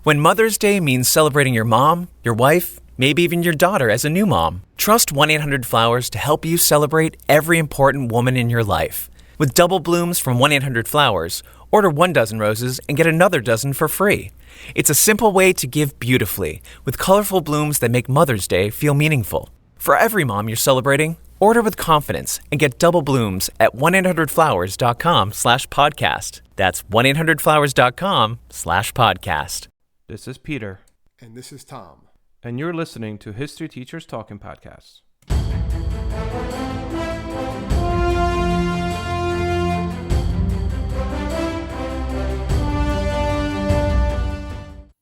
When Mother's Day means celebrating your mom, your wife, maybe even your daughter as a new mom, trust 1-800-Flowers to help you celebrate every important woman in your life. With double blooms from 1-800-Flowers, order 1 dozen roses and get another dozen for free. It's a simple way to give beautifully, with colorful blooms that make Mother's Day feel meaningful. For every mom you're celebrating, order with confidence and get double blooms at 1-800-Flowers.com/podcast. That's 1-800-Flowers.com/podcast. This is Peter. And this is Tom. And you're listening to History Teachers Talking Podcasts.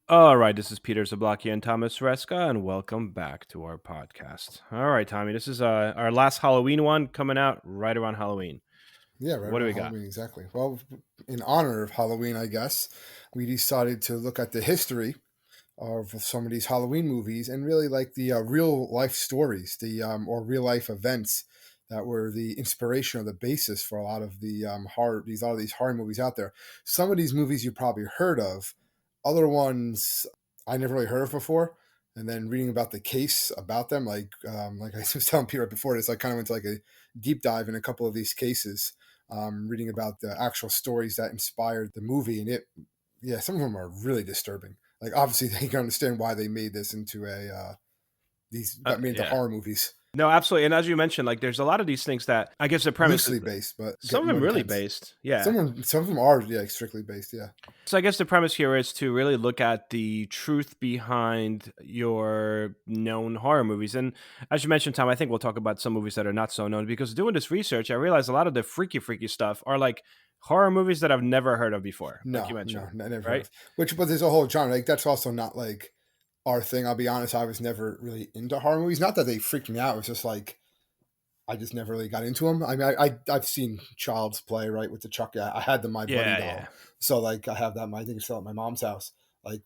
All right, this is Peter Zablocki and Thomas Reska, and welcome back to our podcast. All right, Tommy, this is our last Halloween one coming out right around Halloween. Yeah, right. What do we Halloween, got? exactly. Well, in honor of Halloween, I guess, we decided to look at the history of some of these Halloween movies and really like the real life stories, or real life events that were the inspiration or the basis for a lot of the these horror movies out there. Some of these movies you probably heard of, other ones I never really heard of before. And then reading about the case about them, like I was telling Peter before this, I kind of went to like a deep dive in a couple of these cases, reading about the actual stories that inspired the movie, and some of them are really disturbing. Like obviously they can understand why they made this into horror movies. No, absolutely. And as you mentioned, like there's a lot of these things that I guess the premise Loosely based, but some of them really based. Yeah. Some of them are strictly based, yeah. So I guess the premise here is to really look at the truth behind your known horror movies. And as you mentioned, Tom, I think we'll talk about some movies that are not so known, because doing this research, I realized a lot of the freaky stuff are like horror movies that I've never heard of before. Like you mentioned. No, never right? Heard of. But there's a whole genre. Like that's also not like our thing. I'll be honest, I was never really into horror movies. Not that they freaked me out. It was just like I just never really got into them. I mean, I've seen Child's Play, right, with the Chucky. I had the My Buddy doll. Yeah. So like I have that. I think it's still at my mom's house. Like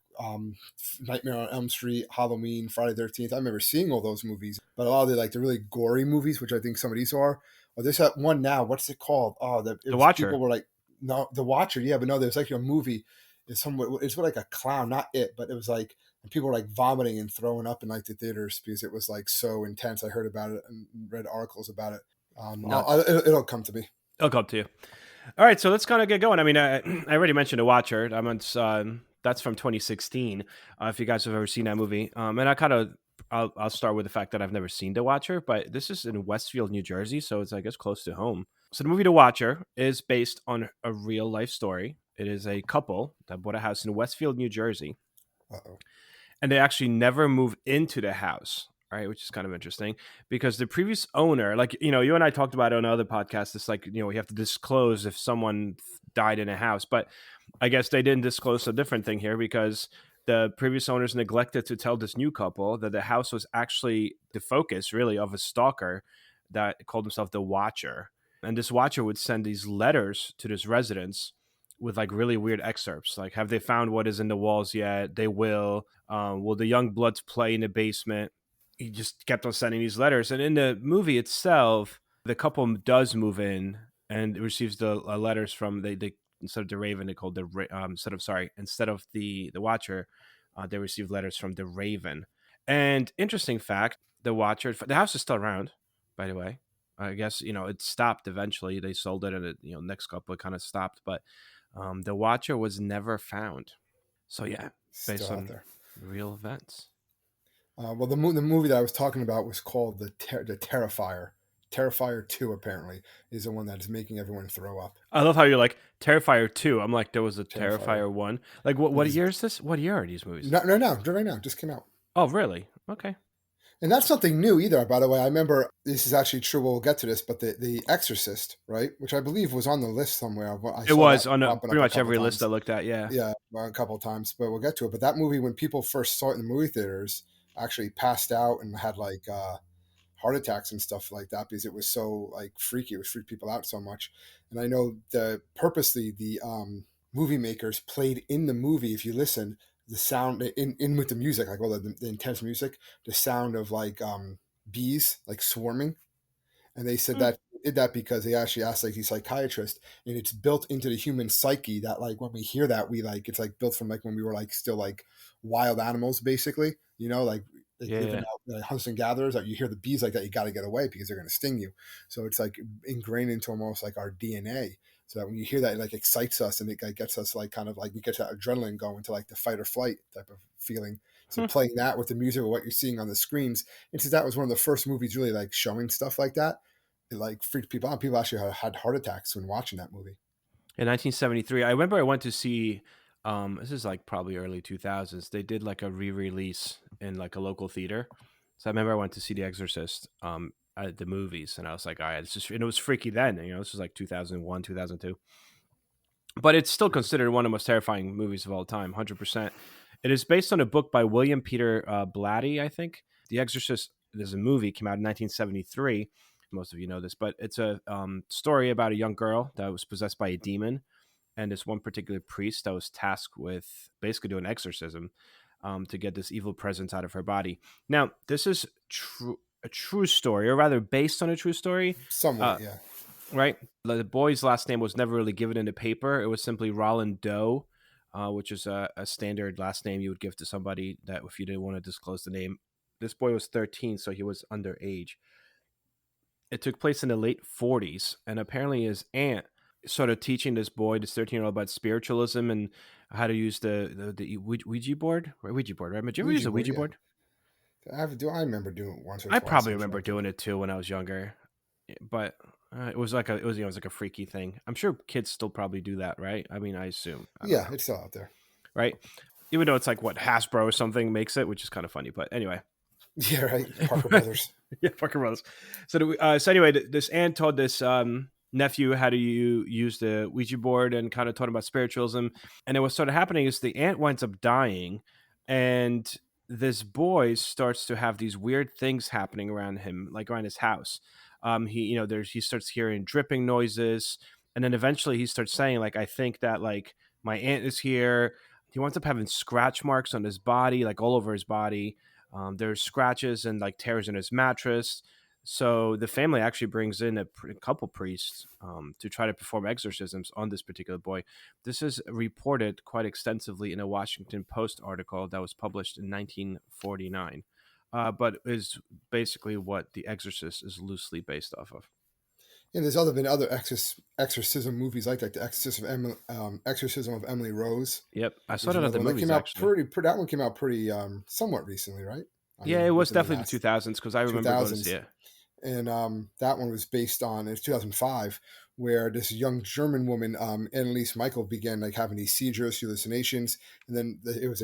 Nightmare on Elm Street, Halloween, Friday the 13th. I remember seeing all those movies. But a lot of the really gory movies, which I think some of these are. Oh, there's that one now. What's it called? Oh, The Watcher. People were like, no, The Watcher. Yeah, but no, there's like a movie. It's with like a clown, not it, but it was like, and people were like vomiting and throwing up in like the theaters because it was like so intense. I heard about it and read articles about it. It'll come to me. It'll come to you. All right, so let's kind of get going. I mean, I already mentioned The Watcher. That's from 2016. If you guys have ever seen that movie, and I'll start with the fact that I've never seen The Watcher, but this is in Westfield, New Jersey, so it's I guess close to home. So the movie The Watcher is based on a real life story. It is a couple that bought a house in Westfield, New Jersey. Uh-oh. And they actually never moved into the house, right? Which is kind of interesting because the previous owner, like, you and I talked about it on other podcasts. It's like, you have to disclose if someone died in a house. But I guess they didn't disclose a different thing here because the previous owners neglected to tell this new couple that the house was actually the focus, really, of a stalker that called himself the Watcher. And this Watcher would send these letters to this residence with like really weird excerpts, like have they found what is in the walls yet? They will the young bloods play in the basement? He just kept on sending these letters, and in the movie itself, the couple does move in and receives the letters from they instead of the Raven, they called instead of the Watcher, they received letters from the Raven. And interesting fact, the Watcher, the house is still around, by the way. I guess it stopped eventually. They sold it, and it next couple it kind of stopped, but. The Watcher was never found. So yeah, based on real events. Well, the movie that I was talking about was called the Terrifier. Terrifier 2 apparently is the one that is making everyone throw up. I love how you're like Terrifier 2. I'm like, there was a Terrifier 1. Like what year is this? What year are these movies? No, right now, just came out. Oh, really? Okay. And that's nothing new either, by the way. I remember, this is actually true, we'll get to this, but the Exorcist, right? Which I believe was on the list somewhere. It was on pretty much every list I looked at, yeah. Yeah, a couple of times, but we'll get to it. But that movie, when people first saw it in the movie theaters, actually passed out and had like heart attacks and stuff like that because it was so like freaky. It was freaked people out so much. And I know purposely the movie makers played in the movie, if you listen, the sound in with the music, like all the intense music, the sound of like bees like swarming, and they said that did that because they actually asked like these psychiatrists, and it's built into the human psyche that like when we hear that we like it's like built from like when we were like still like wild animals basically, like Yeah, living yeah. out like hunts and gatherers. That you hear the bees like that, you got to get away because they're going to sting you. So it's like ingrained into almost like our DNA. So that when you hear that, it like excites us and it like, gets us like kind of like we get that adrenaline going to like the fight or flight type of feeling. So Hmm. playing that with the music or what you're seeing on the screens, and since that was one of the first movies really like showing stuff like that, it like freaked people out. People actually had heart attacks when watching that movie. In 1973, I remember I went to see. This is like probably early 2000s. They did like a re-release in like a local theater. So I remember I went to see The Exorcist at the movies, and I was like, all right, this is, and it was freaky then. This was like 2001, 2002. But it's still considered one of the most terrifying movies of all time, 100%. It is based on a book by William Peter Blatty, I think. The Exorcist, there's a movie, came out in 1973. Most of you know this, but it's a story about a young girl that was possessed by a demon, and this one particular priest that was tasked with basically doing exorcism to get this evil presence out of her body. Now, this is a true story, or rather based on a true story. Somewhat, Uh, yeah. right? The boy's last name was never really given in the paper. It was simply Roland Doe, which is a standard last name you would give to somebody that if you didn't want to disclose the name. This boy was 13, so he was underage. It took place in the late 40s, and apparently his aunt started teaching this boy, this 13-year-old, about spiritualism and how to use the Ouija board, right? Ouija board, right? Did you ever use Ouija a board, Ouija yeah. board? I remember doing it once or I twice. probably I'm remember trying to think. doing it too when I was younger, but it was like it was like a freaky thing. I'm sure kids still probably do that, right? I mean, I assume. I don't Yeah, know, it's still out there. right? Even though it's like what Hasbro or something makes it, which is kind of funny. But anyway, Yeah, right. Parker Brothers. yeah, Parker Brothers. So anyway, this aunt told this nephew how to use the Ouija board and kind of taught him about spiritualism. And then what started happening is the aunt winds up dying, and this boy starts to have these weird things happening around him, like around his house. He starts hearing dripping noises, and then eventually he starts saying, like, I think that like my aunt is here. He winds up having scratch marks on his body, like all over his body. There's scratches and like tears in his mattress. So the family actually brings in a couple priests to try to perform exorcisms on this particular boy. This is reported quite extensively in a Washington Post article that was published in 1949, but is basically what The Exorcist is loosely based off of. And there's been other exorcism movies like that. The Exorcism of Emily Rose Yep, I saw is that at another the one that movies came out actually. that one came out pretty somewhat recently, right? I Yeah, it mean, was within the definitely the last 2000s because I remember going to see 2000s. it. And that one was based on it's 2005, where this young German woman, Anneliese Michael, began like having these seizures, hallucinations, and then it was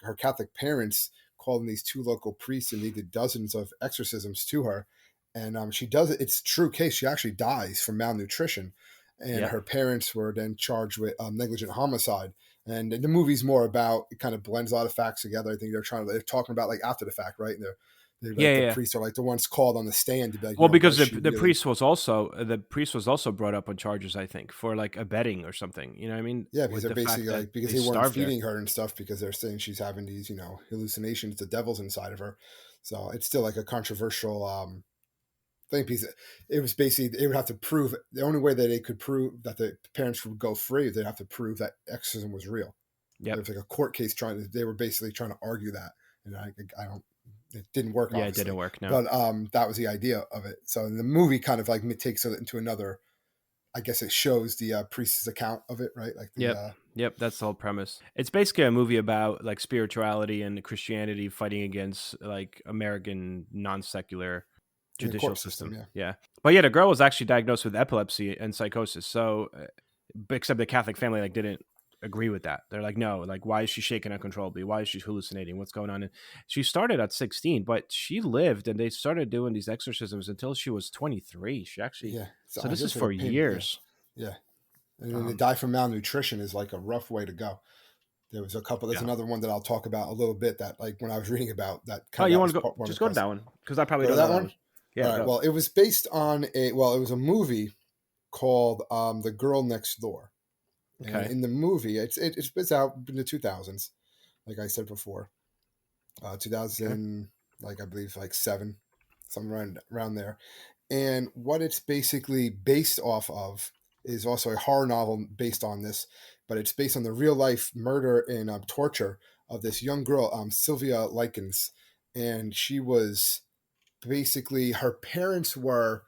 her Catholic parents called in these two local priests, and they did dozens of exorcisms to her, and she does it. It's a true case. She actually dies from malnutrition, and Yep. her parents were then charged with negligent homicide. And the movie's more about it kind of blends a lot of facts together. I think they're talking about like after the fact, right? And they're Yeah, like yeah, the yeah. priests are like the ones called on the stand to be like, Well, because was she the really? priest was also brought up on charges, I think, for like abetting or something. You know what I mean? Yeah, because With they're the fact basically that like because they they weren't starved her. feeding her and stuff because they're saying she's having these hallucinations. The devil's inside of her, so it's still like a controversial thing because it was basically they would have to prove the only way that they could prove that the parents would go free. They'd have to prove that exorcism was real. It Yep. was like a court case they were basically trying to argue that, and I don't. It didn't work, Yeah, it obviously, didn't work. No. but that was the idea of it. So the movie kind of like takes it into another. I guess it shows the priest's account of it, right? Like the Yep. Yep. That's the whole premise. It's basically a movie about like spirituality and Christianity fighting against like American non secular judicial court system. system. Yeah. Yeah. But yeah, the girl was actually diagnosed with epilepsy and psychosis. So, except the Catholic family like didn't agree with that. They're like, no, like why is she shaking uncontrollably? Why is she hallucinating? What's going on? And she started at 16, but she lived and they started doing these exorcisms until she was 23. She actually, Yeah. so I this is guess like a for pain. Yeah. years. Yeah. And then to Um, die from malnutrition is like a rough way to go. There was a couple. There's yeah. another one that I'll talk about a little bit. That like when I was reading about that, Oh, you that want was to go? one of Just the go to causes. that one because I probably Go to don't know that that one. one. Yeah, All right. go. Well, it was based on it was a movie called The Girl Next Door, and Okay. in the movie, it's out in the 2000s, like I said before, Okay. 2000, like I believe like seven, somewhere around there. And what it's basically based off of is also a horror novel based on this, but it's based on the real life murder and torture of this young girl, Sylvia Likens. And she was basically, her parents were,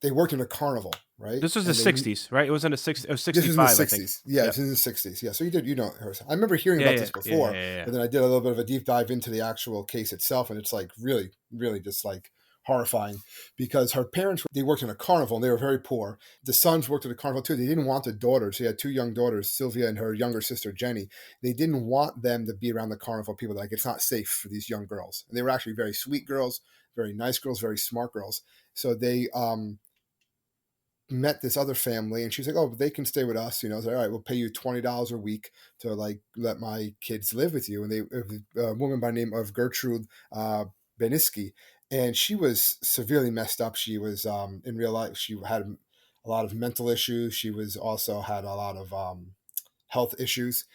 they worked in a carnival, right? This was the And they, 60s, right? It was in the 60s. It was this was in the 65, I think. 60s. Yeah, Yeah. it's in the 60s. Yeah, so you know her. I remember hearing Yeah, about yeah, this yeah, before, yeah, yeah. but then I did a little bit of a deep dive into the actual case itself, and it's like really, really just like horrifying, because her parents, they worked in a carnival and they were very poor. The sons worked at a carnival too. They didn't want the daughters. She had two young daughters, Sylvia and her younger sister Jenny. They didn't want them to be around the carnival people. Like, it's not safe for these young girls. And they were actually very sweet girls, very nice girls, very smart girls. So they met this other family, and she's like, oh, but they can stay with us, you know. So, all right, we'll pay you $20 a week to like let my kids live with you. And they, a woman by the name of Gertrude Beniski, and she was severely messed up. She was in real life, she had a lot of mental issues. She was also had a lot of health issues.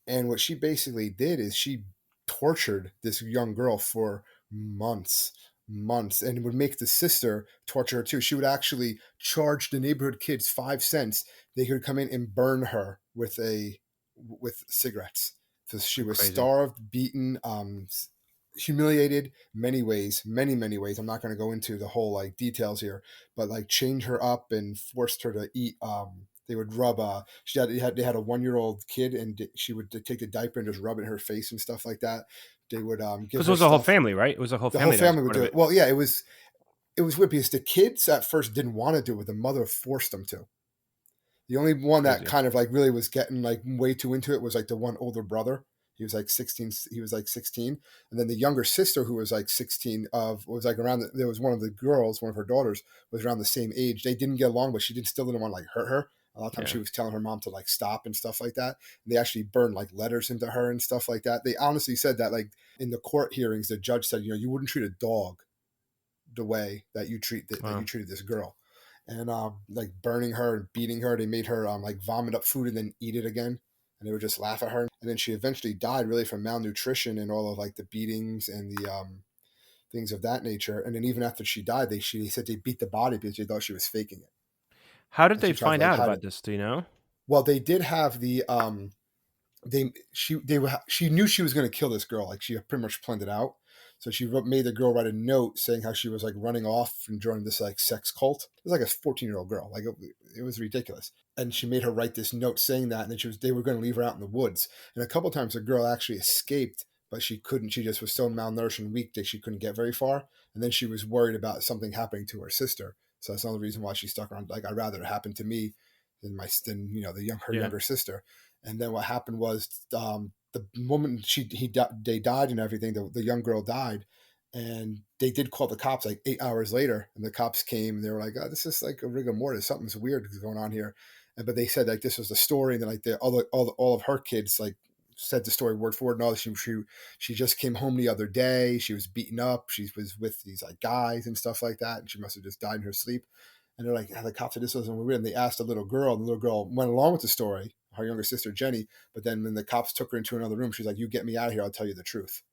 And what she basically did is she tortured this young girl for months, and would make the sister torture her too. She would actually charge the neighborhood kids 5 cents. They could come in and burn her with cigarettes. So she was Crazy. starved, beaten, humiliated many ways. I'm not going to go into the whole like details here, but like chained her up and forced her to eat. They would rub they had a 1-year-old kid, and she would take the diaper and just rub it in her face and stuff like that. They would give Because her it was a whole stuff. family, right? It was a whole The family. whole family would part do of it. Well, yeah, it was weird because the kids at first didn't want to do it. The mother forced them to. The only one that Crazy. kind of like really was getting like way too into it was like the one older brother. He was like 16. He was like 16, and then the younger sister, who was like 16, was like around. There was one of the girls, one of her daughters, was around the same age. They didn't get along, but still didn't want to like hurt her. A lot of times Yeah. she was telling her mom to like stop and stuff like that. And they actually burned like letters into her and stuff like that. They honestly said that like in the court hearings, the judge said, you know, you wouldn't treat a dog the way that you that you treated this girl. And like burning her and beating her. They made her like vomit up food and then eat it again. And they would just laugh at her. And then she eventually died really from malnutrition and all of like the beatings and the things of that nature. And then even after she died, they said they beat the body because they thought she was faking it. How did And they she tried to find like out hide about it. this? Do you know? Well, they did have the she knew she was going to kill this girl. Like, she pretty much planned it out. So she made the girl write a note saying how she was like running off and joining this like sex cult. It was like a 14-year-old girl. Like, it was ridiculous. And she made her write this note saying that, and then they were going to leave her out in the woods. And a couple of times the girl actually escaped, but she couldn't. She just was so malnourished and weak that she couldn't get very far. And then she was worried about something happening to her sister. So that's another reason why she stuck around. Like, I'd rather it happen to me than you know, her Yeah. younger sister. And then what happened was the woman, they died and everything. The young girl died, and they did call the cops like 8 hours later. And the cops came and they were like, "Oh, this is like a rigor mortis. Something's weird going on here." But they said like this was the story, and then like all of her kids like said the story word for word. No, she just came home the other day. She was beaten up. She was with these like guys and stuff like that, and she must have just died in her sleep. And they're like, the cops said this wasn't weird. And they asked the little girl, and the little girl went along with the story, her younger sister Jenny. But then when the cops took her into another room, she's like, "You get me out of here, I'll tell you the truth."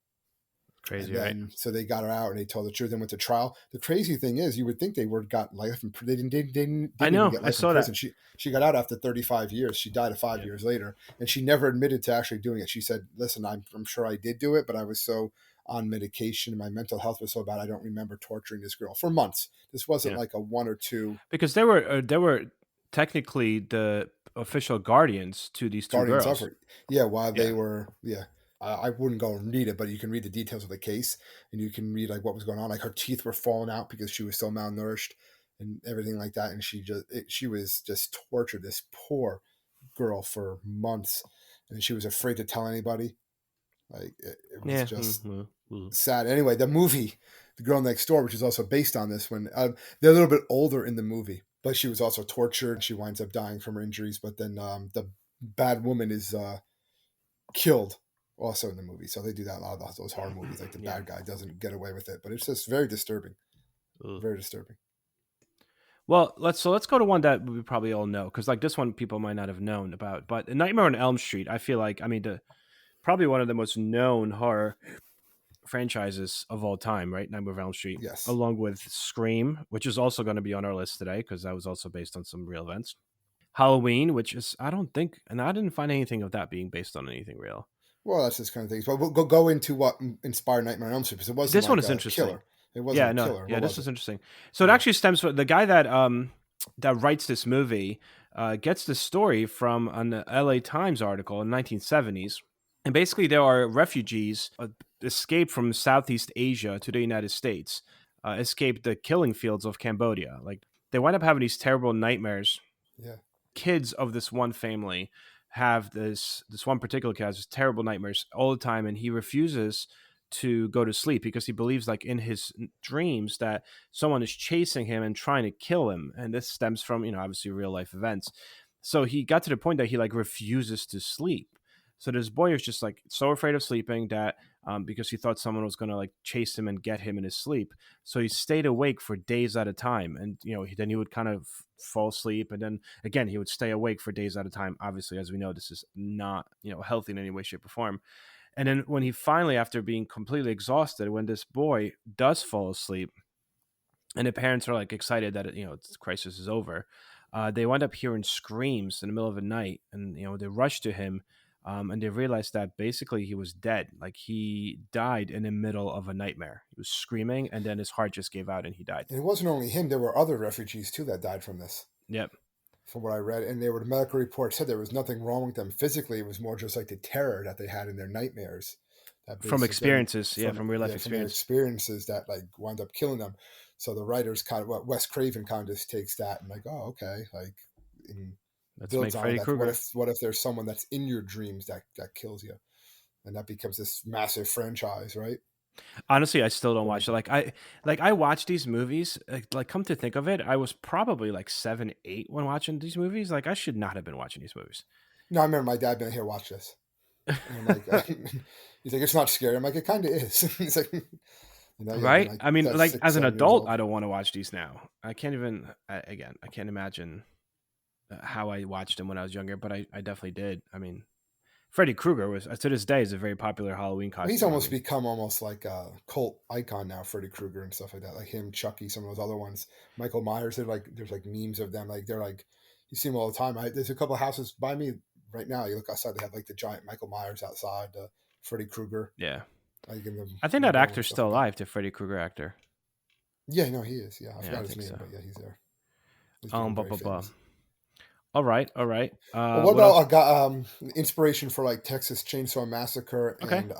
Crazy, And then right? so they got her out and they told the truth and went to trial. The crazy thing is, you would think they got life in prison. They didn't I even know. get I life saw in that. prison. She got out after 35 years. She died 5 Yeah. years later, and she never admitted to actually doing it. She said, "Listen, I'm sure I did do it, but I was so on medication and my mental health was so bad, I don't remember torturing this girl for months. This wasn't Yeah. like a one or two Because they were technically the official guardians to these two guardians girls. of her." Yeah, while they Yeah. were, yeah. I wouldn't go and read it, but you can read the details of the case, and you can read like what was going on. Like, her teeth were falling out because she was so malnourished and everything like that. And she was just tortured, this poor girl, for months, and she was afraid to tell anybody. Like, it was Yeah. just Mm-hmm. sad. Anyway, the movie, The Girl Next Door, which is also based on this one, they're a little bit older in the movie, but she was also tortured. She winds up dying from her injuries, but then the bad woman is killed also in the movie. So they do that a lot of those horror movies. Like, the Yeah. bad guy doesn't get away with it, but it's just very disturbing. Ugh. Very disturbing. Well, let's go to one that we probably all know, because like this one people might not have known about. But Nightmare on Elm Street, I feel like, I mean, probably one of the most known horror franchises of all time, right? Nightmare on Elm Street, Yes. along with Scream, which is also going to be on our list today because that was also based on some real events. Halloween, which is, I don't think, and I didn't find anything of that being based on anything real. Well, that's this kind of thing. But we'll go into what inspired Nightmare on Elm Street, because it wasn't This like one is a interesting. killer. It wasn't Yeah, a no, killer. yeah, What this was is it? interesting. So it actually stems from the guy that that writes this movie gets the story from an LA Times article in 1970s. And basically, there are refugees escaped from Southeast Asia to the United States, escaped the killing fields of Cambodia. Like, they wind up having these terrible nightmares. Yeah. Kids of this one family have this one particular kid has this terrible nightmares all the time, and he refuses to go to sleep because he believes, like, in his dreams that someone is chasing him and trying to kill him. And this stems from, obviously real life events. So he got to the point that he, like, refuses to sleep. So this boy is just, like, so afraid of sleeping that because he thought someone was going to, like, chase him and get him in his sleep. So he stayed awake for days at a time. And, then he would kind of fall asleep. And then again, he would stay awake for days at a time. Obviously, as we know, this is not, healthy in any way, shape, or form. And then when he finally, after being completely exhausted, when this boy does fall asleep and the parents are, like, excited that, the crisis is over, they wind up hearing screams in the middle of the night. And, they rush to him. And they realized that basically he was dead. Like, he died in the middle of a nightmare. He was screaming, and then his heart just gave out, and he died. And it wasn't only him. There were other refugees, too, that died from this. Yep. From what I read. And the medical report said there was nothing wrong with them physically. It was more just like the terror that they had in their nightmares. From experiences, from real life from their experiences that, like, wound up killing them. So the writers kind of, Wes Craven kind of just takes that and, like, oh, okay. Like, let's make Freddy Krueger. What if there's someone that's in your dreams that kills you, and that becomes this massive franchise, right? Honestly, I still don't watch it. I watch these movies. Like, come to think of it, I was probably like 7, 8 when watching these movies. Like, I should not have been watching these movies. No, I remember my dad being here, watch this. And I'm like, he's like, it's not scary. I'm like, it kind of is. He's like, right? Like, I mean, like, 6, as an 7 adult, I don't want to watch these now. I can't even. I can't imagine how I watched them when I was younger, but I definitely did. I mean, Freddy Krueger was, to this day, is a very popular Halloween costume. He's almost become almost like a cult icon now, Freddy Krueger and stuff like that. Like him, Chucky, some of those other ones. Michael Myers, there's like memes of them. Like, they're like, you see them all the time. There's a couple of houses by me right now. You look outside, they have like the giant Michael Myers outside, Freddy Krueger. Yeah. Like, I think that actor's still alive, the Freddy Krueger actor. Yeah, no, he is. Yeah, I forgot his name, so. but yeah, he's there. All right. What about inspiration for, like, Texas Chainsaw Massacre and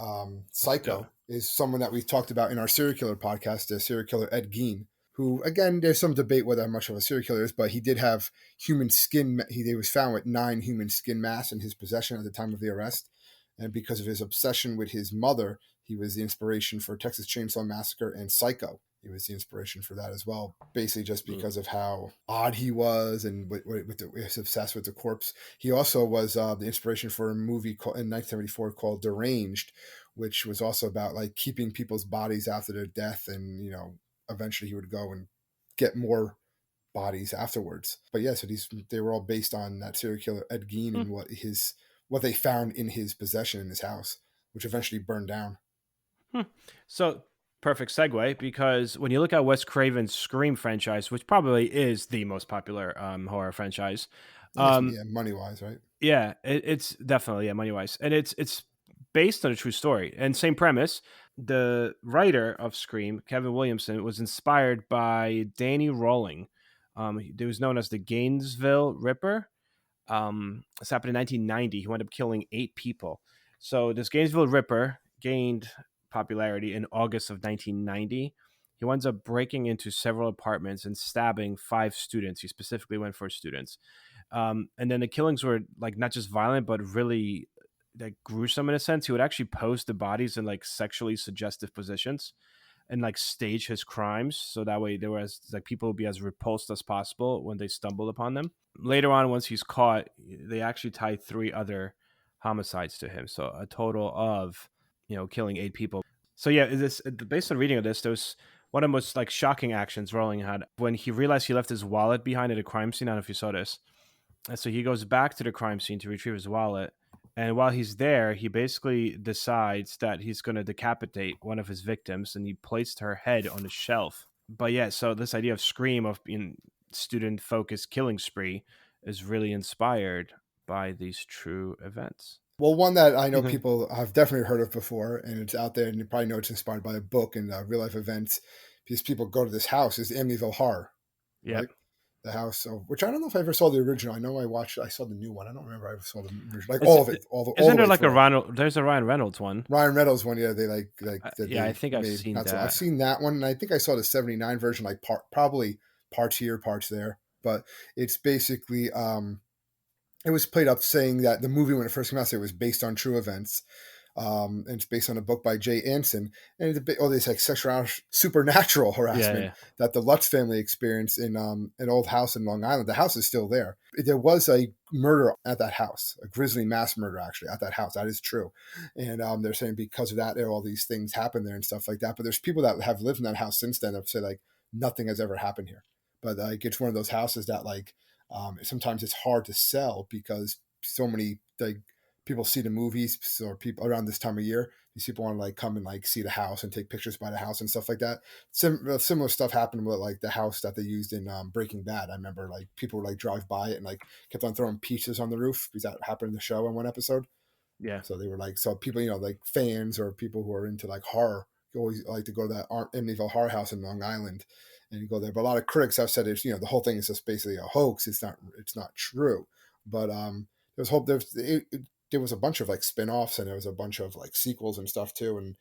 Psycho is someone that we've talked about in our serial killer podcast, the serial killer Ed Gein, who, again, there's some debate whether how much of a serial killer is, but he did have human skin. He was found with 9 human skin masks in his possession at the time of the arrest. And because of his obsession with his mother, he was the inspiration for Texas Chainsaw Massacre and Psycho. He was the inspiration for that as well, basically just because of how odd he was and was obsessed with the corpse. He also was the inspiration for a movie in 1974 called Deranged, which was also about, like, keeping people's bodies after their death, and eventually he would go and get more bodies afterwards. But yeah, so they were all based on that serial killer Ed Gein and what they found in his possession in his house, which eventually burned down. So, perfect segue, because when you look at Wes Craven's Scream franchise, which probably is the most popular horror franchise, money-wise, right? Yeah, it's definitely money-wise, and it's based on a true story and same premise. The writer of Scream, Kevin Williamson, was inspired by Danny Rolling. He was known as the Gainesville Ripper. This happened in 1990. He wound up killing 8 people. So this Gainesville Ripper gained popularity in August of 1990. He winds up breaking into several apartments and stabbing 5 students. He specifically went for students. And then the killings were, like, not just violent, but really, like, gruesome in a sense. He would actually pose the bodies in, like, sexually suggestive positions and, like, stage his crimes. So that way people would be as repulsed as possible when they stumbled upon them. Later on, once he's caught, they actually tied 3 other homicides to him. So a total of, killing 8 people. So yeah, based on reading of this, there was one of the most, like, shocking actions Rowling had when he realized he left his wallet behind at a crime scene. I don't know if you saw this. And so he goes back to the crime scene to retrieve his wallet, And while he's there, he basically decides that he's going to decapitate one of his victims, and he placed her head on a shelf. But yeah, so this idea of Scream, of being student focused killing spree, is really inspired by these true events. Well, one that I know people have definitely heard of before, and it's out there, and you probably know it's inspired by a book and real life events, because people go to this house, is the Amityville Horror, Yep. right? The house, which I don't know if I ever saw the original. I know I saw the new one. I don't remember I ever saw the original, like all of it, all Isn't the there way like through. There's a Ryan Reynolds one. Ryan Reynolds one, yeah, they like that Yeah, I they think I've made. seen Not so, I've that. seen that one, and I think I saw the '79 version, like probably parts here, parts there. But it's basically it was played up saying that the movie when it first came out, it was based on true events. And it's based on a book by Jay Anson, and it's a bit, oh, this like sexual supernatural harassment Yeah. that the Lutz family experienced in an old house in Long Island. The house is still there. There was a murder at that house, a grisly mass murder actually at that house. That is true, and they're saying because of that, there all these things happen there and stuff like that. But there's people that have lived in that house since then that say like nothing has ever happened here. But like it's one of those houses that like sometimes it's hard to sell because so many like people see the movies or people around this time of year. These people want to like come and like see the house and take pictures by the house and stuff like that. Similar stuff happened with like the house that they used in Breaking Bad. I remember like people would like drive by it and like kept on throwing pizzas on the roof because that happened in the show in one episode. Yeah. So they were like, so people, like fans or people who are into like horror always like to go to that Amityville Horror House in Long Island and you go there. But a lot of critics have said it's, the whole thing is just basically a hoax. It's not true. But there's hope. There was a bunch of like spin-offs and there was a bunch of like sequels and stuff too. And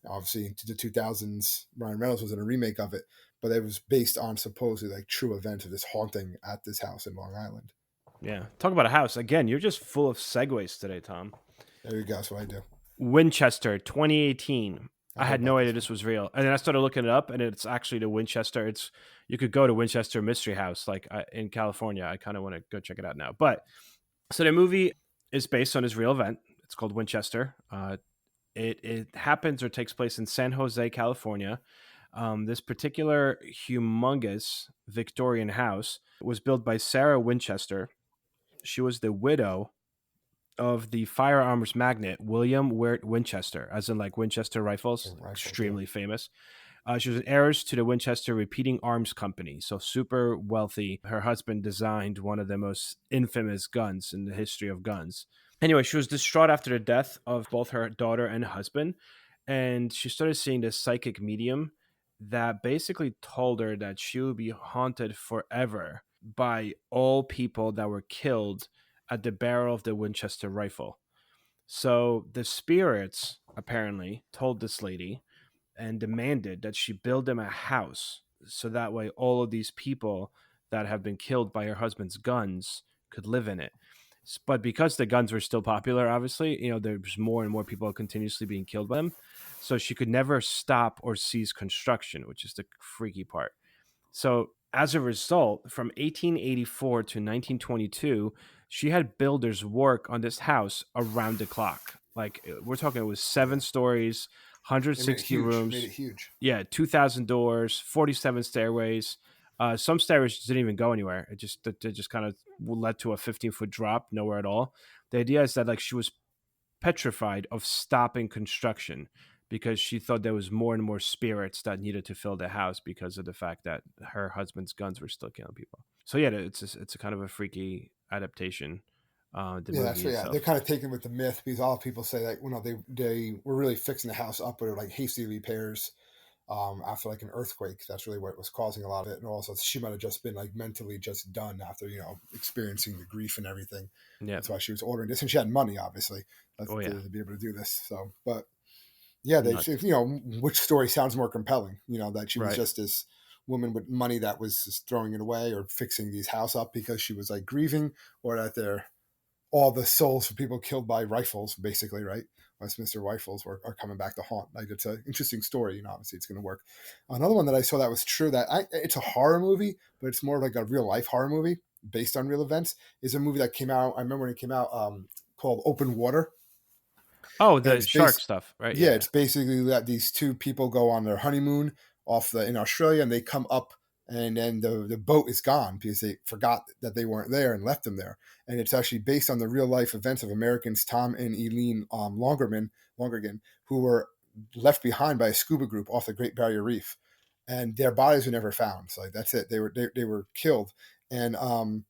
obviously into the 2000s, Ryan Reynolds was in a remake of it, but it was based on supposedly like true events of this haunting at this house in Long Island. Yeah. Talk about a house. Again, you're just full of segues today, Tom. There you go. That's what I do. Winchester, 2018. I had no idea this this was real. And then I started looking it up, and it's actually the Winchester. You could go to Winchester Mystery House, like in California. I kind of want to go check it out now. But so the movie is based on this real event. It's called Winchester. It happens or takes place in San Jose, California. This particular humongous Victorian house was built by Sarah Winchester. She was the widow of the firearms magnate William Wirt Winchester, as in like Winchester rifles, extremely famous. She was an heiress to the Winchester Repeating Arms Company, so super wealthy. Her husband designed one of the most infamous guns in the history of guns. Anyway, she was distraught after the death of both her daughter and husband, and she started seeing this psychic medium that basically told her that she would be haunted forever by all people that were killed at the barrel of the Winchester rifle. So the spirits apparently told this lady and demanded that she build them a house so that way all of these people that have been killed by her husband's guns could live in it. But because the guns were still popular, obviously, there's more and more people continuously being killed by them. So she could never stop or cease construction, which is the freaky part. So as a result, from 1884 to 1922, she had builders work on this house around the clock. Like we're talking, it was 7 stories, 160 rooms. Made it huge. Yeah, 2,000 doors, 47 stairways. Some stairways didn't even go anywhere. It just kind of led to a 15-foot drop, nowhere at all. The idea is that like she was petrified of stopping construction because she thought there was more and more spirits that needed to fill the house because of the fact that her husband's guns were still killing people. So yeah, it's a kind of a freaky adaptation. They're kind of taken with the myth because all people say that they were really fixing the house up with like hasty repairs after like an earthquake. That's really what was causing a lot of it, and also she might have just been like mentally just done after experiencing the grief and everything. Yeah, that's why she was ordering this, and she had money obviously to be able to do this. So, but yeah, which story sounds more compelling? That she was just this woman with money that was just throwing it away or fixing these house up because she was like grieving, or that they're all the souls for people killed by rifles, basically, right? Westminster rifles are coming back to haunt. Like it's an interesting story, obviously it's going to work. Another one that I saw that was true it's a horror movie, but it's more like a real life horror movie based on real events, is a movie that came out. I remember when it came out, called Open Water. Oh, the shark stuff, right? Yeah, it's basically that these two people go on their honeymoon in Australia, and they come up And then the boat is gone because they forgot that they weren't there and left them there. And it's actually based on the real life events of Americans Tom and Eileen Lonergan, who were left behind by a scuba group off the Great Barrier Reef, and their bodies were never found. So like, that's it. They were killed. And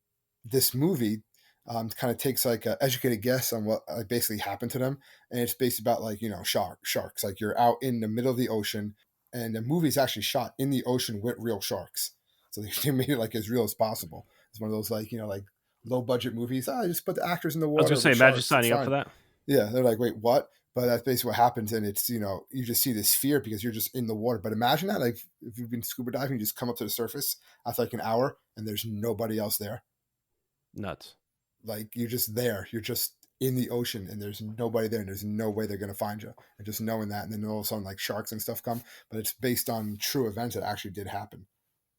this movie kind of takes like an educated guess on what basically happened to them, and it's based about like sharks. Like you're out in the middle of the ocean, and the movie is actually shot in the ocean with real sharks. So they made it like as real as possible. It's one of those like like low budget movies. Just put the actors in the water. I was gonna say, imagine signing up for that. Yeah, they're like, wait, what? But that's basically what happens, and it's you just see this fear because you're just in the water. But imagine that, like if you've been scuba diving, you just come up to the surface after like an hour, and there's nobody else there. Nuts. Like you're just there. You're just in the ocean, and there's nobody there, and there's no way they're gonna find you. And just knowing that, and then all of a sudden, like sharks and stuff come, but it's based on true events that actually did happen.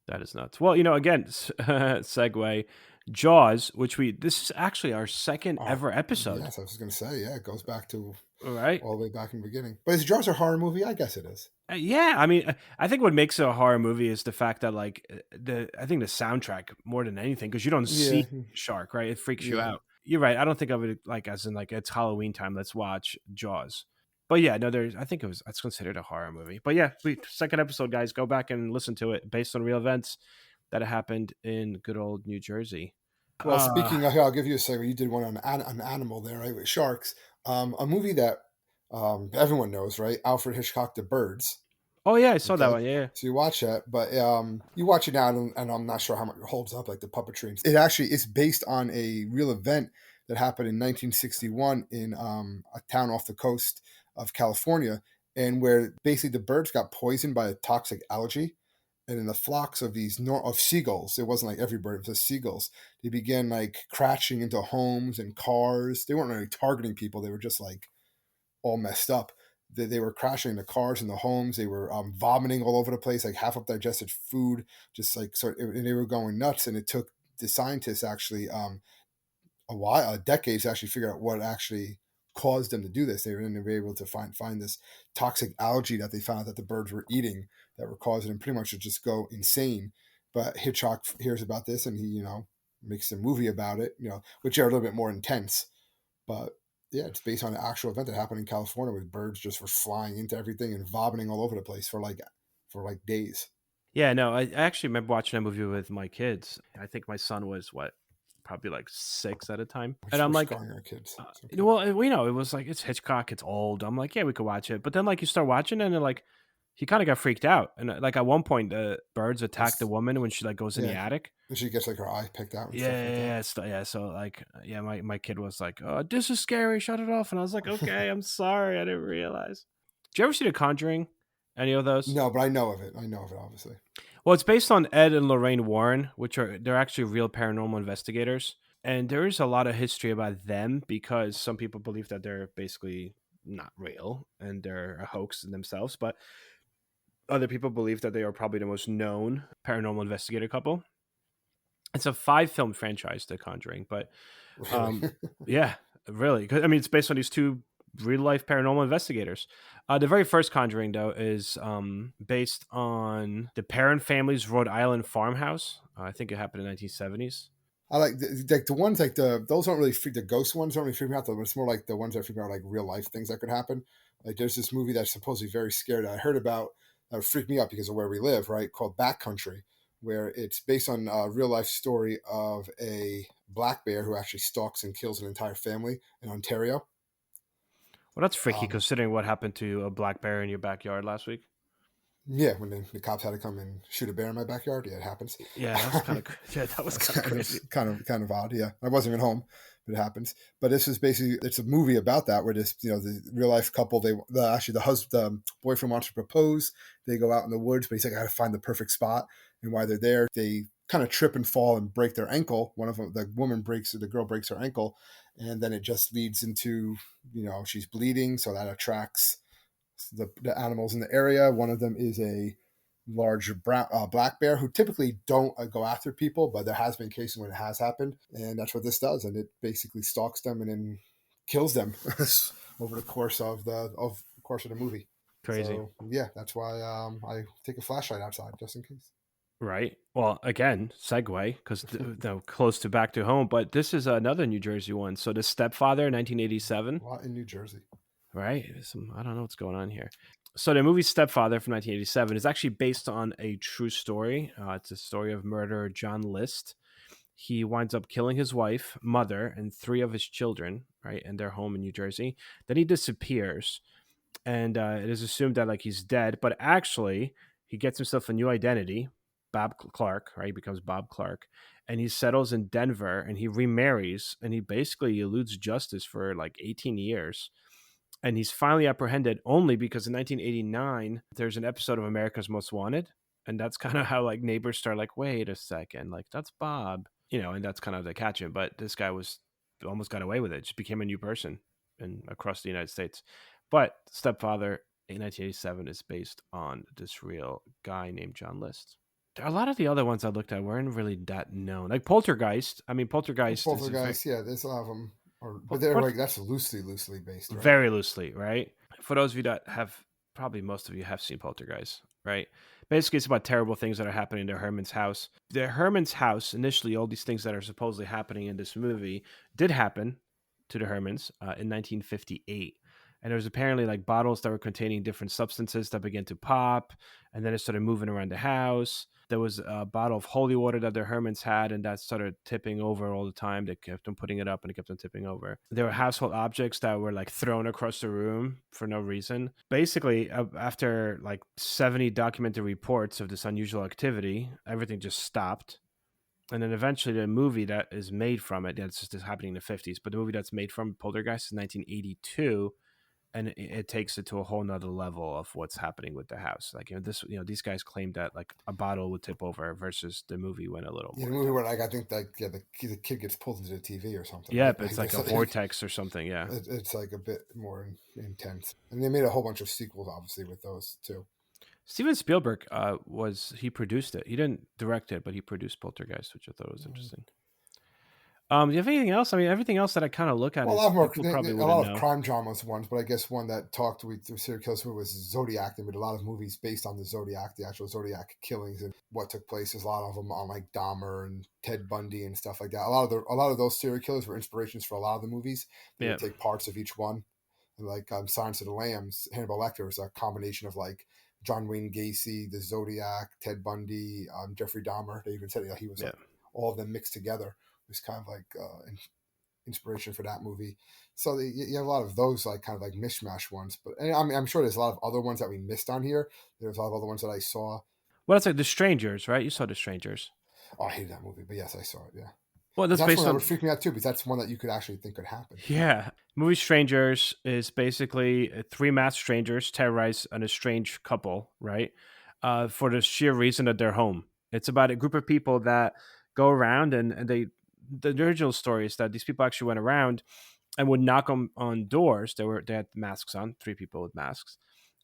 That is nuts. Well, again, segue. Jaws, this is actually our second ever episode. Yes, I was going to say, yeah, it goes back to all the way back in the beginning. But is Jaws a horror movie? I guess it is. Yeah, I mean, I think what makes it a horror movie is the fact that like I think the soundtrack more than anything, because you don't see shark, right? It freaks you out. You're right. I don't think of it like as in like it's Halloween time, let's watch Jaws. But yeah, no, I think it's considered a horror movie. But yeah, second episode, guys, go back and listen to it, based on real events that happened in good old New Jersey. Well, speaking of, I'll give you a segue. You did one on an animal there, right, with sharks. A movie that everyone knows, right? Alfred Hitchcock, The Birds. Oh yeah, I saw that one. Yeah. So you watch that, but you watch it now, and I'm not sure how much it holds up, like the puppetry. It actually is based on a real event that happened in 1961 in a town off the coast of California, and where basically the birds got poisoned by a toxic algae. And in the flocks of these of seagulls, it wasn't like every bird, it was just seagulls. They began like crashing into homes and cars. They weren't really targeting people. They were just like all messed up. They were crashing into cars and the homes. They were vomiting all over the place, like half of digested food, just like and they were going nuts. And it took the scientists actually decades to actually figure out what actually caused them to do this. They were able to find this toxic algae that they found out that the birds were eating that were causing them pretty much to just go insane. But Hitchcock hears about this and he, makes a movie about it, which are a little bit more intense. But yeah, it's based on an actual event that happened in California where birds just were flying into everything and vomiting all over the place for days. Yeah, no, I actually remember watching that movie with my kids. I think my son was probably like 6 at a time, and I'm like, our kids. Well, we know it was like it's Hitchcock, it's old. I'm like, yeah, we could watch it, but then like you start watching it, and like he kind of got freaked out, and like at one point the birds attack the woman when she like goes in the attic, and she gets like her eye picked out. And So like, yeah, my kid was like, oh, this is scary, shut it off, and I was like, okay, I'm sorry, I didn't realize. Did you ever see The Conjuring? Any of those? No, but I know of it, obviously. Well, it's based on Ed and Lorraine Warren, they're actually real paranormal investigators. And there is a lot of history about them because some people believe that they're basically not real and they're a hoax themselves. But other people believe that they are probably the most known paranormal investigator couple. It's a 5-film franchise, The Conjuring. But yeah, really. I mean, it's based on these two real-life paranormal investigators. The very first Conjuring, though, is based on the Perron family's Rhode Island farmhouse. I think it happened in the 1970s. I like the ones like those aren't really the ghost ones don't really freak me out though, but it's more like the ones that freak me out like real life things that could happen. Like there's this movie that's supposedly very scary that I heard about that would freak me out because of where we live, right? Called Backcountry, where it's based on a real life story of a black bear who actually stalks and kills an entire family in Ontario. Well, that's freaky considering what happened to a black bear in your backyard last week. Yeah, when the cops had to come and shoot a bear in my backyard. Yeah, it happens. Yeah, that was kind of crazy. Kind of odd. Yeah, I wasn't even home, but it happens. But this is basically it's a movie about that where this the real life couple the boyfriend wants to propose. They go out in the woods, but he's like I got to find the perfect spot. And while they're there, they kind of trip and fall and break their ankle. One of them, the girl breaks her ankle, and then it just leads into she's bleeding, so that attracts the animals in the area. One of them is a large black bear who typically don't go after people, but there has been cases when it has happened, and that's what this does. And it basically stalks them and then kills them over the course of the movie. Crazy. So, yeah, that's why I take a flashlight outside just in case. Right. Well, again, segue because close to back to home, but this is another New Jersey one. So, The Stepfather, 1987. A lot in New Jersey. Right. I don't know what's going on here. So, the movie Stepfather from 1987 is actually based on a true story. It's a story of murderer John List. He winds up killing his wife, mother, and 3 of his children, right, in their home in New Jersey. Then he disappears, and it is assumed that like he's dead, but actually he gets himself a new identity, Bob Clark, right? He becomes Bob Clark, and he settles in Denver, and he remarries, and he basically eludes justice for like 18 years. And he's finally apprehended only because in 1989 there's an episode of America's Most Wanted, and that's kind of how like neighbors start like, wait a second, like that's Bob, and that's kind of the catch him. But this guy was almost got away with it, just became a new person and across the United States. But Stepfather in 1987 is based on this real guy named John List. A lot of the other ones I looked at weren't really that known. Like Poltergeist. I mean, Poltergeist. Yeah, there's a lot of them. But they're like, that's loosely based, right? Very loosely, right? For those of you that have, probably most of you have seen Poltergeist, right? Basically, it's about terrible things that are happening to Herman's house. The Herman's house, initially, all these things that are supposedly happening in this movie did happen to the Hermans in 1958. And there was apparently like bottles that were containing different substances that began to pop, and then it started moving around the house. There was a bottle of holy water that the Hermans had, and that started tipping over all the time. They kept on putting it up, and it kept on tipping over. There were household objects that were like thrown across the room for no reason. Basically, after like 70 documented reports of this unusual activity, everything just stopped. And then eventually the movie that is made from it, that's just happening in the 50s, but the movie that's made from Poltergeist is 1982. And it takes it to a whole nother level of what's happening with the house. Like, these guys claimed that like a bottle would tip over versus the movie went a little more. The movie where like, I think like, the kid gets pulled into the TV or something. Yeah, but it's like a vortex or something. Yeah. It's like a bit more intense. And they made a whole bunch of sequels, obviously, with those too. Steven Spielberg he produced it. He didn't direct it, but he produced Poltergeist, which I thought was interesting. Do you have anything else? I mean, everything else that I kind of look at, a lot of crime dramas ones, but I guess one that talked with serial killers was Zodiac. There were a lot of movies based on the Zodiac, the actual Zodiac killings and what took place. There's a lot of them on like Dahmer and Ted Bundy and stuff like that. A lot of those serial killers were inspirations for a lot of the movies. They would take parts of each one. And like Silence of the Lambs, Hannibal Lecter is a combination of like John Wayne Gacy, the Zodiac, Ted Bundy, Jeffrey Dahmer. They even said he was all of them mixed together. It was kind of like inspiration for that movie. So you have a lot of those like kind of like mishmash ones. But I mean, I'm sure there's a lot of other ones that we missed on here. There's a lot of other ones that I saw. Well, it's like The Strangers, right? You saw The Strangers. Oh, I hated that movie, but yes, I saw it. Yeah. Well, that's based on that would freak me out too, because that's one that you could actually think could happen. Yeah, movie Strangers is basically 3 masked strangers terrorize an estranged couple, right? For the sheer reason that they're home. It's about a group of people that go around and the original story is that these people actually went around and would knock on doors. They had masks on, 3 people with masks,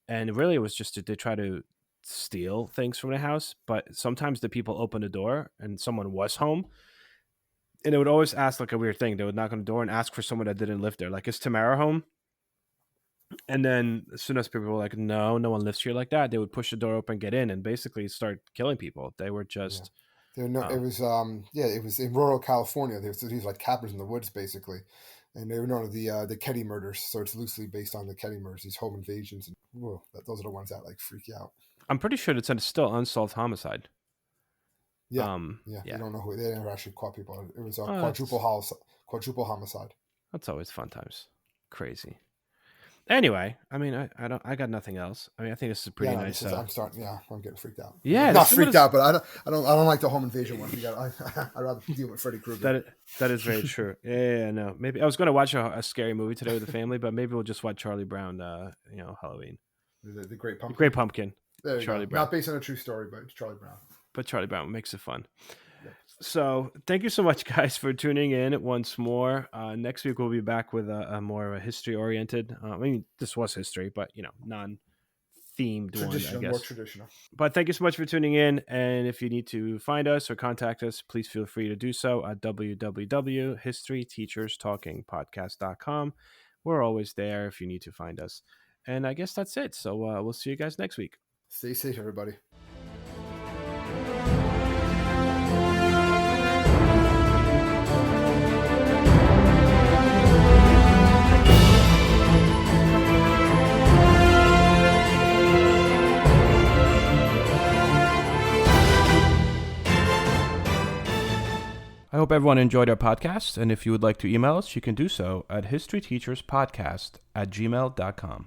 and really it was just to try to steal things from the house. But sometimes the people opened the door and someone was home. And it would always ask like a weird thing. They would knock on the door and ask for someone that didn't live there. Like, is Tamara home? And then as soon as people were like, no one lives here like that, they would push the door open, get in, and basically start killing people. They were just... Yeah. It was in rural California. There was these like cabins in the woods, basically. And they were known as the Ketty murders. So it's loosely based on the Ketty murders, these home invasions. And those are the ones that like freak you out. I'm pretty sure it's still unsolved homicide. Yeah, You don't know who. They never actually caught people. It was a quadruple homicide. That's always fun times. Crazy. Anyway, I mean, I got nothing else. I mean, I think this is pretty nice. I'm getting freaked out. Yeah, not freaked out, but I don't like the home invasion one. I'd rather deal with Freddy Krueger. That is very true. Yeah, no. Maybe I was going to watch a scary movie today with the family, but maybe we'll just watch Charlie Brown. Halloween. The Great Pumpkin. Great Pumpkin. There you Charlie go. Brown. Not based on a true story, but it's Charlie Brown. But Charlie Brown makes it fun. Yes. So thank you so much, guys, for tuning in once more. Next week we'll be back with a more history-oriented. I mean, this was history, but non-themed one, I guess. More traditional. But thank you so much for tuning in. And if you need to find us or contact us, please feel free to do so at www.historyteacherstalkingpodcast.com. We're always there if you need to find us. And I guess that's it. So we'll see you guys next week. Stay safe, everybody. hope everyone enjoyed our podcast. And if you would like to email us, you can do so at historyteacherspodcast@gmail.com.